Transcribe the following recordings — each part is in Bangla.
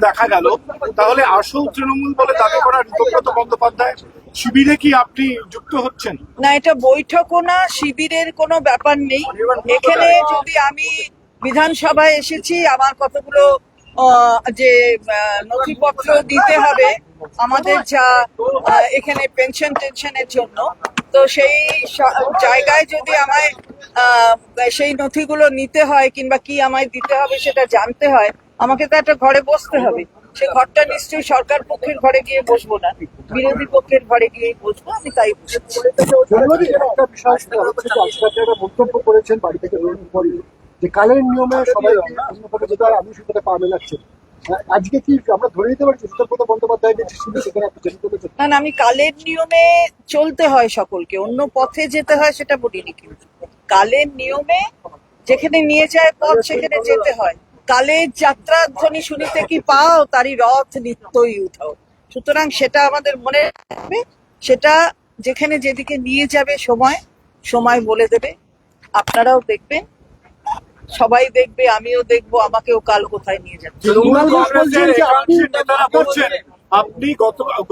দেখা গেল, তাহলে আসল তৃণমূল বলে দাবি করা ঋতব্রত বন্দ্যোপাধ্যায় শিবিরে কি আপনি যুক্ত হচ্ছেন? না, এটা বৈঠকও না, শিবিরের কোনো ব্যাপার নেই। এখানে যদি আমি বিধানসভায় এসেছি, আমার কতগুলো যে নথিপত্র দিতে হবে আমাদের, যা এখানে পেনশন টেনশনের জন্য, তো সেই জায়গায় যদি আমায় সেই নথিগুলো নিতে হয় কিংবা কি আমায় দিতে হবে সেটা জানতে হয়, আমাকে তো একটা ঘরে বসতে হবে। সে ঘরটা নিশ্চয়ই সরকার পক্ষের ঘরে গিয়ে বসবো না, বিরোধী পক্ষের ঘরে গিয়ে বসবো। আমি তাই মন্তব্য করেছেন বাড়ি থেকে বেরোনোর পরে যে কালের নিয়মে সবাই অন্যভাবে যেতে হয়, আপনি সেটা পা মেলাচ্ছেন। আজকে কি আমরা ধরে নিতে পারছি ঋতব্রত বন্দ্যোপাধ্যায় যে সেখানে আপনি চেষ্টা করেছেন? না, আমি কালের নিয়মে চলতে হয় সকলকে, অন্য পথে যেতে হয় সেটা বলিনি। কিন্তু কালের নিয়মে যেখানে নিয়ে যায় পথ, সেখানে যেতে হয়। কালের যাত্রা ধ্বনি শুনিতে কি পাও, তারই রথ নিত্যই উঠাও। সুতরাং সেটা আমাদের মনে রাখবে, সেটা যেখানে যেদিকে নিয়ে যাবে সময় বলে দেবে। আপনারাও দেখবেন, সবাই দেখবে, আমিও দেখবো, আমাকেও কাল কোথায় নিয়ে যাবে। আপনি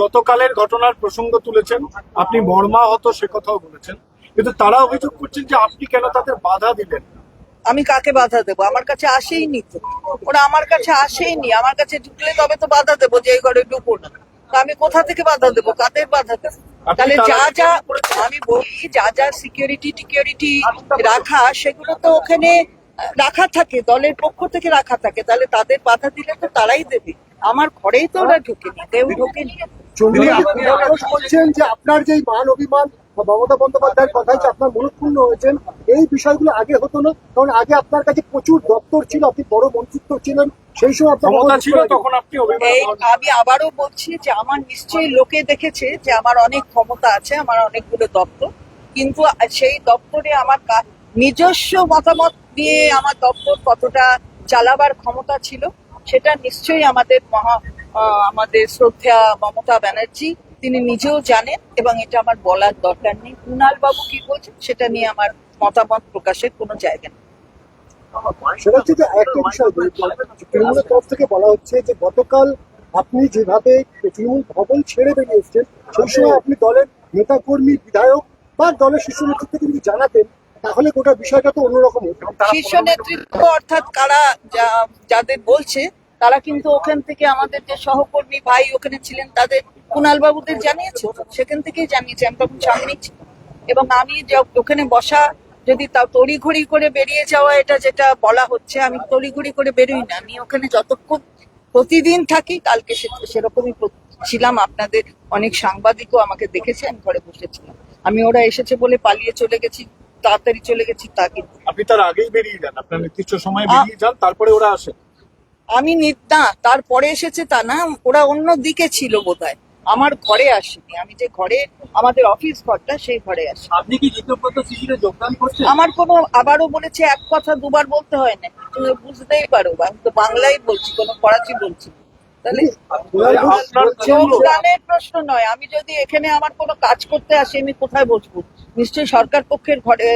গতকালের ঘটনার প্রসঙ্গ তুলেছেন, আপনি মর্মাহত সে কথাও বলেছেন, কিন্তু তারা অভিযোগ করছেন যে আপনি কেন তাদের বাধা দিলেন। আমি কাকে বাধা দেবো? আমার কাছে আসেইনি তো, ওরা আমার কাছে আসেইনি। আমার কাছে ঢুকলে তবে তো বাধা দেবো যে এই ঘরে ঢুকো না। আমি কোথা থেকে বাধা দেবো? কাদের বাধা দেবো? তাহলে যা আমি বলি, যা সিকিউরিটি রাখা, সেগুলো তো ওখানে রাখা থাকে, দলের পক্ষ থেকে রাখা থাকে। তাহলে তাদের বাধা দিলে তো তারাই দেবে। আমার ঘরেই তো ওরা ঢুকেনি, কেউ ঢুকেনি। বলছেন যে আপনার যে মান অভিমান মমতা বন্দ্যোপাধ্যায়ের কথাই যে আপনার মনক্ষুণ্ণ হয়েছেন, এই বিষয়গুলো আগে হতো না, কারণ আগে আপনার কাছে প্রচুর দপ্তর ছিল, আপনি বড় মন্ত্রিত্ব ছিলেন, সেই সময় আপনার ছিল, তখন আপনি আমি আবারও বলছি যে আমার নিশ্চয়ই লোকে দেখেছে যে আমার অনেক ক্ষমতা আছে, আমার অনেকগুলো দপ্তর, কিন্তু সেই দপ্তরে আমার নিজস্ব মতামত দিয়ে আমার দপ্তর কতটা চালাবার ক্ষমতা ছিল, সেটা নিশ্চয়ই আমাদের শ্রদ্ধা মমতা ব্যানার্জি তিনি নিজেও জানেন, এবং এটা আমার বলার দরকার নেই। কুণাল বাবু কি বলছেন সেটা নিয়ে আমার মতামত প্রকাশের কোনো জায়গা নেই। সেটা হচ্ছে যে একটা বিষয় তৃণমূলের তরফ থেকে বলা হচ্ছে যে গতকাল আপনি যেভাবে তৃণমূল ভবন ছেড়ে বেরিয়ে এসছেন, সেই সময় আপনি দলের নেতা কর্মী, বিধায়ক বা দলের শীর্ষ নেতৃত্বকে যদি জানাতেন, তাহলে গোটা বিষয়টা তো অন্যরকম হতো। শীর্ষ নেতৃত্ব অর্থাৎ কারা যাদের বলছে, তারা কিন্তু ওখান থেকে আমাদের যে সহকর্মী ভাই ওখানে ছিলেন, তাদের কুণাল বাবুদের জানিয়েছে, সেখান থেকেই জানিয়েছে। আমি তখন সামনেই ছিলাম, এবং আমি ওখানে বসা, যদি তা তড়িঘড়ি করে বেরিয়ে যাওয়া, এটা যেটা বলা হচ্ছে, আমি তড়িঘড়ি করে বেরোই না। আমি ওখানে যতক্ষণ প্রতিদিন থাকি, কালকে সেরকমই ছিলাম। আপনাদের অনেক সাংবাদিকও আমাকে দেখেছে, আমি ঘরে বসেছিলাম। আমি ওরা এসেছে বলে পালিয়ে চলে গেছি, তাড়াতাড়ি চলে গেছি তা কিন্তু। আপনি তার আগেই বেরিয়ে যান, আপনার নির্দিষ্ট সময় বেরিয়ে যান, তারপরে ওরা আসে? আমি না, তারপরে এসেছে তা না, ওরা অন্য দিকে ছিল বোধহয়, আমার ঘরে আসেনি। আমি যে ঘরে, আমাদের অফিস ঘরটা, সেই ঘরে আসি। আপনি কি ঋতব্রত শিবিরে যোগদান করছেন? আমার কোনো, আবারও বলেছে, এক কথা দুবার বলতে হয় না, তুমি বুঝতেই পারো। আমি তো বাংলায় বলছি, কোনো ফরাসি বলছি। তাহলে যোগদানের প্রশ্ন নয়। আমি যদি এখানে আমার কোনো কাজ করতে আসি, আমি কোথায় বসবো? নিশ্চয়ই সরকার পক্ষের ঘরে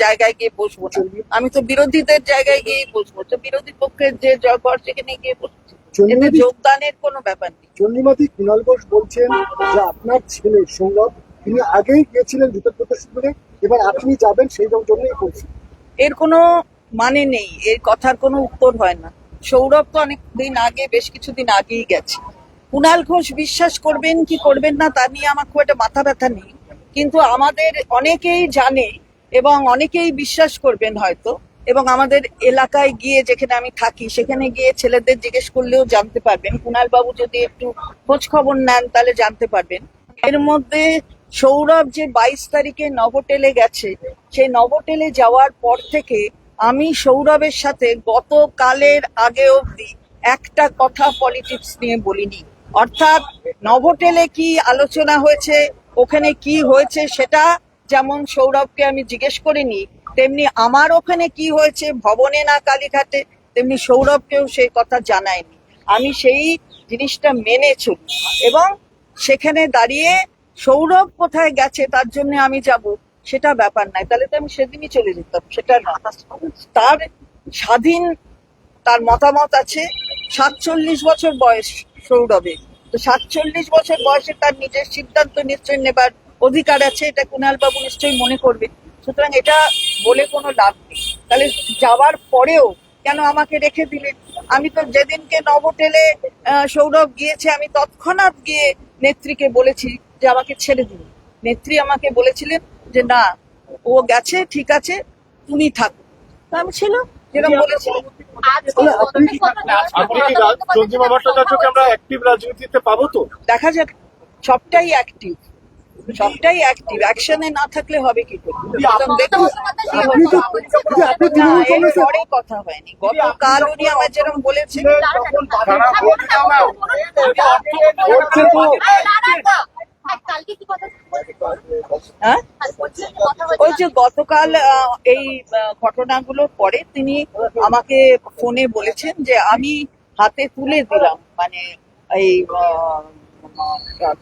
জায়গায় গিয়ে বসবো না। আমি তো বিরোধীদের জায়গায় গিয়েই বসবো, তো বিরোধী পক্ষের যে ঘর, সেখানে গিয়ে বসবো। যোগদানের কোনো ব্যাপার নেই। চন্দ্রিমাদি কুণাল ঘোষ বলছেন যে আপনার ছেলে সৌরভ, তিনি আগেই গিয়েছিলেন ঋতব্রত শিবিরে, এবার আপনি যাবেন, সেই জন্যই বলছেন। এর কোনো মানে নেই, এর কথার কোনো উত্তর হয় না। সৌরভ তো অনেক দিন আগে, বেশ কিছুদিন আগেই গেছে। কুণাল ঘোষ বিশ্বাস করবেন কি করবেন না তা নিয়ে আমার খুব একটা মাথা ব্যথা নেই, কিন্তু আমাদের অনেকেই জানে এবং অনেকেই বিশ্বাস করবেন হয়তো, এবং আমাদের এলাকায় গিয়ে, যেখানে আমি থাকি, সেখানে গিয়ে ছেলেদের জিজ্ঞেস করলেও জানতে পারবেন। কুণাল বাবু যদি একটু খোঁজ খবর নেন, তাহলে জানতে পারবেন। এর মধ্যে সৌরভ যে 22 তারিখে নভোটেলে গেছে, সেই নভোটেলে যাওয়ার পর থেকে আমি সৌরভের সাথে গতকালের আগে অবধি একটা কথা পলিটিক্স নিয়ে বলিনি। অর্থাৎ নভোটেলে কি আলোচনা হয়েছে, ওখানে কি হয়েছে, সেটা যেমন সৌরভকে আমি জিজ্ঞেস করিনি, তেমনি আমার ওখানে কি হয়েছে ভবনে না কালীঘাটে, তেমনি সৌরভকেও সেই কথা জানায়নি। আমি সেই জিনিসটা মেনে চলি, এবং সেখানে দাঁড়িয়ে সৌরভ কোথায় গেছে তার জন্য আমি যাব, সেটা ব্যাপার নাই। তাহলে তো আমি সেদিনই চলে যেতাম, সেটা না। তার স্বাধীন তার মতামত আছে। 47 বছর বয়স সৌরভের, তো 47 বছর বয়সে তার নিজের সিদ্ধান্ত নিশ্চয়ই নেবার অধিকার আছে, এটা কুণাল বাবু নিশ্চয়ই মনে করবে। সুতরাং এটা বলে কোনো লাভ নেই। তাহলে যাওয়ার পরেও কেন আমাকে রেখে দিলেন? আমি তো যেদিনকে নভোটেলে সৌরভ গিয়েছে, আমি তৎক্ষণাৎ গিয়ে নেত্রীকে বলেছি যে আমাকে ছেড়ে দিন। নেত্রী আমাকে বলেছিলেন যে না, ও গেছে, ঠিক আছে, তুমি থাকো। তো আমি ছিল যেরকম বলেছিলাম। আপনি কি চন্দ্রিমা ভট্টাচার্যকে আমরা অ্যাক্টিভ রাজনীতিতে পাবো তো? দেখা যাক, সবটাই অ্যাক্টিভ, সবটাই অ্যাক্টিভ। অ্যাকশনে না থাকলে হবে কি করে? দেখুন না, এর পরে কথা হয়নি। গতকাল উনি আমার যেরকম বলেছেন, হ্যাঁ, ওই যে গতকাল এই ঘটনাগুলোর পরে তিনি আমাকে ফোনে বলেছেন যে আমি হাতে তুলে দিলাম, মানে এই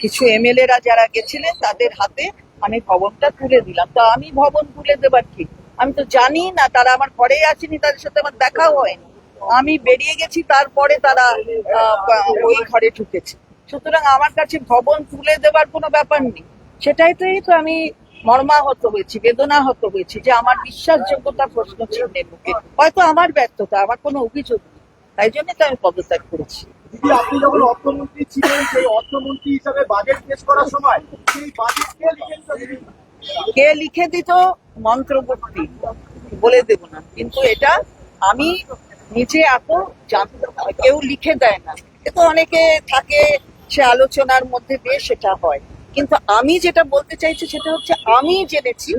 কিছু এমএলএরা যারা গেছিলেন তাদের হাতে আমি ভবনটা তুলে দিলাম। তো আমি ভবন তুলে দেবার কি? আমি তো জানি না, তারা আমার ঘরে আসেনি, তাদের সাথে আমার দেখাও হয়নি। আমি বেরিয়ে গেছি, তারপরে তারা ওই ঘরে ঢুকেছে। সুতরাং আমার কাছে ভবন তুলে দেবার কোনো ব্যাপার নেই। সেটাই তো আমি মর্মাহত হয়েছি, বেদনাহত হয়েছি যে আমার বিশ্বাসযোগ্যতা প্রশ্ন চিহ্নের মুখে। হয়তো আমার ব্যর্থতা, আমার কোনো অভিযোগ নেই, তাই জন্য তো আমি পদত্যাগ করেছি। দিদি, আপনি যখন অর্থমন্ত্রী ছিলেন, সেই অর্থমন্ত্রী হিসাবে বাজেট পেশ করার সময় সেই বাজেট কে লিখেছেন? কে লিখে দিত মন্ত্রগুপ্তি বলে দেব না, কিন্তু এটা আমি নিজে এত জানতাম, কেউ লিখে দেয় না। এতো অনেকে থাকে, সে আলোচনার মধ্যে দিয়ে সেটা হয়। কিন্তু আমি যেটা বলতে চাইছি সেটা হচ্ছে, আমি জেনেছি,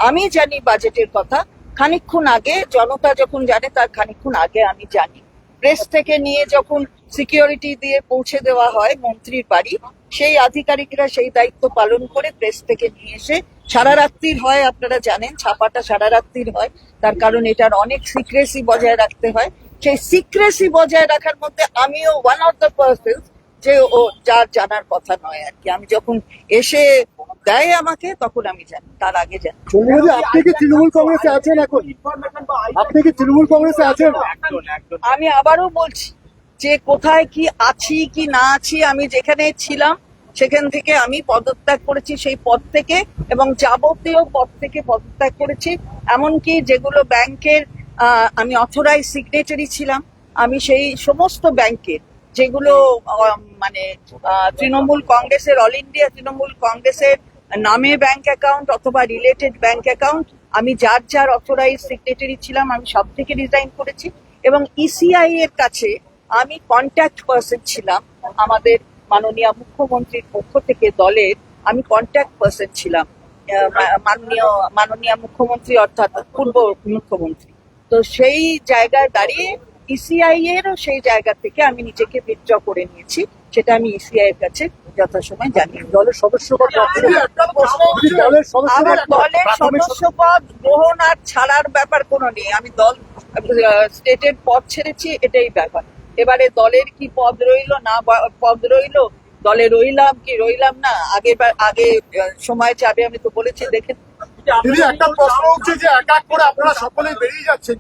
আমি জানি বাজেটের কথা খানিকক্ষণ আগে, জনতা যখন জানে তার খানিকক্ষণ আগে আমি জানি। প্রেস থেকে নিয়ে যখন সিকিউরিটি দিয়ে পৌঁছে দেওয়া হয় মন্ত্রীর বাড়ি, সেই আধিকারিকরা সেই দায়িত্ব পালন করে প্রেস থেকে নিয়ে এসে সারা রাত্রির হয়, আপনারা জানেন ছাপাটা সারা রাত্রির হয়, তার কারণ এটার অনেক সিক্রেসি বজায় রাখতে হয়। সেই সিক্রেসি বজায় রাখার মধ্যে আমিও ওয়ান অফ দ্য পার্সন যে ও যার জানার কথা নয় আর কি। আমি যখন এসে দেয় আমাকে, তখন আমি জানি, তার আগে জানি। চন্দ্রিমাদি, আপনি কি তৃণমূল কংগ্রেসে আছেন এখন? আপনি কি তৃণমূল কংগ্রেসে আছেন? আমি আবারও বলছি যে কোথায় কি আছি কি না আছি, আমি যেখানে ছিলাম সেখান থেকে আমি পদত্যাগ করেছি, সেই পদ থেকে, এবং যাবতীয় পদ থেকে পদত্যাগ করেছি। এমনকি যেগুলো ব্যাংকের আমি অথরাইজ সিগনেচারি ছিলাম, আমি সেই সমস্ত ব্যাংকের যেগুলো মানে তৃণমূল কংগ্রেসের, অল ইন্ডিয়া তৃণমূল কংগ্রেসের নামে ব্যাংক অ্যাকাউন্ট অথবা রিলেটেড ব্যাংক অ্যাকাউন্ট, আমি যার যার অথরাইজ সিগনেচারি ছিলাম আমি সব থেকে রিজাইন করেছি। এবং ইসিআই এর কাছে আমি কন্ট্যাক্ট পার্সন ছিলাম, আমাদের মাননীয় মুখ্যমন্ত্রীর পক্ষ থেকে দলের আমি কন্ট্যাক্ট পার্সন ছিলাম, মাননীয় মুখ্যমন্ত্রী অর্থাৎ পূর্ব মুখ্যমন্ত্রী। তো সেই জায়গায় দাঁড়িয়ে ইসিআই এর সেই জায়গা থেকে আমি নিজেকে বিদ্র করে নিয়েছি, সেটা আমি ইসিআই এর কাছে যথাসময় জানিয়ে। দলের সদস্য পদ দলের আমার দলের সদস্য সদস্য পদ গ্রহণ আর ছাড়ার ব্যাপার কোনো নেই। আমি দল স্টেটের পদ ছেড়েছি, এটাই ব্যাপার। এবারে দলের কি পদ রইলো না পদ রইলো, দলে রইলাম কি রইলাম না, আগে সময় যাবে, আমি তো বলেছি। দেখেন দিদি, একটা প্রশ্ন হচ্ছে যে এক এক করে আপনারা সকলেই বেরিয়ে যাচ্ছেন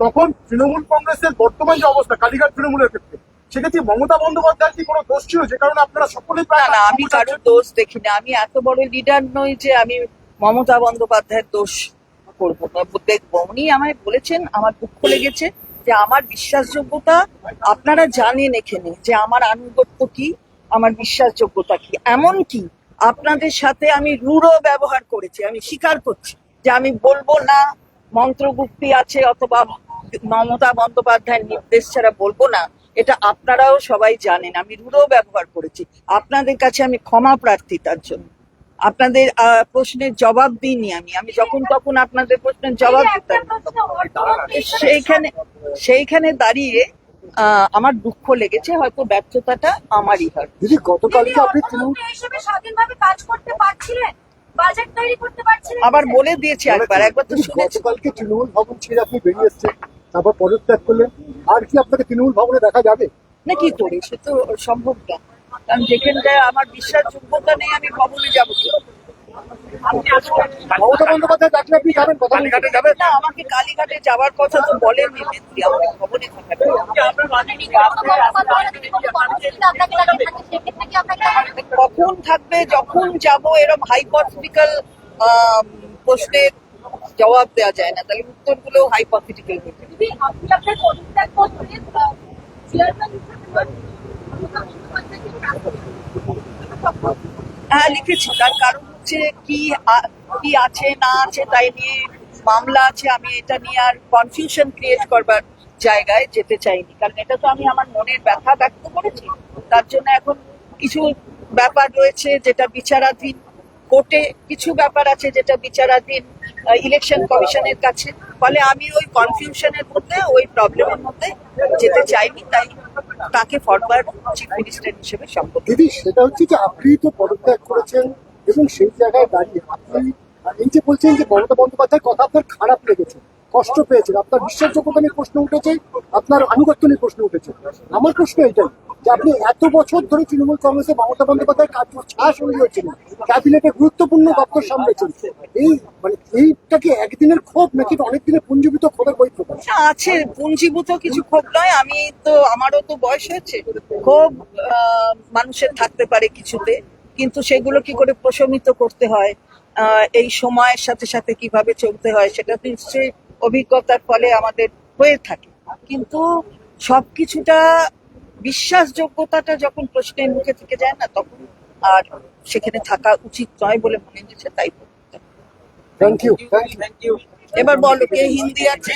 তখন তৃণমূল কংগ্রেসের বর্তমান যে অবস্থা কালীঘাট তৃণমূলের ক্ষেত্রে, সেক্ষেত্রে মমতা বন্দ্যোপাধ্যায়ের কি কোনো দোষ ছিল, যে কারণে আপনারা সকলেই না, আমি কারোর দোষ দেখি না। আমি এত বড় লিডার নই যে আমি মমতা বন্দ্যোপাধ্যায়ের দোষ করবো দেখবো। উনি আমায় বলেছেন, আমার দুঃখ লেগেছে যে আমার বিশ্বাসযোগ্যতা, আপনারা জানেন এখানে যে আমার আনুগত্য কি, আমার বিশ্বাসযোগ্যতা কি। এমন কি আপনাদের সাথে আমি রূঢ় ব্যবহার করেছি, আমি স্বীকার করছি যে আমি বলবো না মন্ত্রগুপ্তি আছে অথবা মমতা বন্দ্যোপাধ্যায়ের নির্দেশ ছাড়া বলবো না, এটা আপনারাও সবাই জানেন। আমি রূঢ় ব্যবহার করেছি, আপনাদের কাছে আমি ক্ষমা প্রার্থী তার জন্য। আপনাদের প্রশ্নের জবাব দিইনি, আমি যখন তখন আপনাদের প্রশ্নের জবাব দিতাম। সেইখানে দাঁড়িয়ে আমার দুঃখ লেগেছে, হয়তো ব্যর্থতাটা আমারই হয়। দিদি, গতকালকে আপনি হিসেবে স্বাধীনভাবে কাজ করতে পারছিলেন, বাজেট তৈরি করতে পারছিলেন। আবার বলে দিয়েছি একবার তো শুনেছি। গতকালকে তৃণমূল ভবন ছেড়ে আপনি বেরিয়ে এসেছেন, তারপর পদত্যাগ করলেন, আর কি আপনাকে তৃণমূল ভবনে দেখা যাবে? না, কি করি, সে তো সম্ভব না, কারণ যেখানটায় আমার বিশ্বাসযোগ্যতা নেই আমি ভবনে যাবো কি? মমতা বন্দ্যোপাধ্যায় ডাকলে আপনি যাবেন? কালীঘাটে যাবেন? না, আমাকে কালীঘাটে যাওয়ার কথা তো বলেননি নেত্রী, আমাকে ভবনে থাকা কখন থাকবে, যখন যাব, এরকম হাইপোথেটিক্যাল প্রশ্নের জবাব দেওয়া যায় না, তাহলে উত্তরগুলো হাইপোথেটিক্যাল হয়ে যাবে। হ্যাঁ, লিখেছি। তার কারণ হচ্ছে কি আছে না আছে তাই নিয়ে মামলা আছে, আমি এটা নিয়ে আর কনফিউশন ক্রিয়েট করবার জায়গায় যেতে চাইনি, কারণ এটা তো আমি আমার মনের ব্যথা ব্যক্ত করেছি। তার জন্য এখন কিছু ব্যাপার রয়েছে যেটা বিচারাধীন কোর্টে, কিছু ব্যাপার আছে যেটা বিচারাধীন ইলেকশন কমিশনের কাছে। ফলে আমি ওই কনফিউশনের মধ্যে, ওই প্রবলেমের মধ্যে যেতে চাইনি, তাই তাকে ফরওয়ার্ড চিফ মিনিস্টার হিসেবে সম্পর্ক। দিদি, সেটা হচ্ছে যে আপনি তো পদত্যাগ করেছেন এবং সেই জায়গায় দাঁড়িয়ে আপনি এই যে বলছেন যে মমতা বন্দ্যোপাধ্যায়ের কথা আপনার খারাপ লেগেছে, কষ্ট পেয়েছেন, আপনার বিশ্বাসযোগ্যতা নিয়ে প্রশ্ন উঠেছে, আপনার আনুগত্য নিয়ে প্রশ্ন উঠেছে। আমার প্রশ্ন এটাই যে আপনি এত বছর ধরে তৃণমূল কংগ্রেসে মমতা বন্দ্যোপাধ্যায়ের কাজ সঙ্গী হচ্ছেন, ক্যাবিনেটে গুরুত্বপূর্ণ দপ্তর সামলেছেন, এই মানে এইটাকে একদিনের ক্ষোভ নাকি অনেক দিনের পুঞ্জীবিত ক্ষোভের বহিঃপ্রকাশ? আছে পুঞ্জীভূত কিছু ক্ষোভ নয়। আমি তো, আমারও তো বয়স হয়েছে, ক্ষোভ মানুষের থাকতে পারে কিছুতে, কিন্তু সেগুলো কি করে প্রশমিত করতে হয়, এই সময়ের সাথে সাথে কিভাবে চলতে হয়, সেটা তো নিশ্চয়ই অভিজ্ঞতার ফলে আমাদের হয়ে থাকে। কিন্তু সবকিছুটা, বিশ্বাসযোগ্যতাটা যখন প্রশ্নের মুখে থেকে যায় না, তখন আর সেখানে থাকা উচিত নয় বলে মনে হয়েছে, তাই। Thank you. এবার বলো, কে হিন্দি আছে?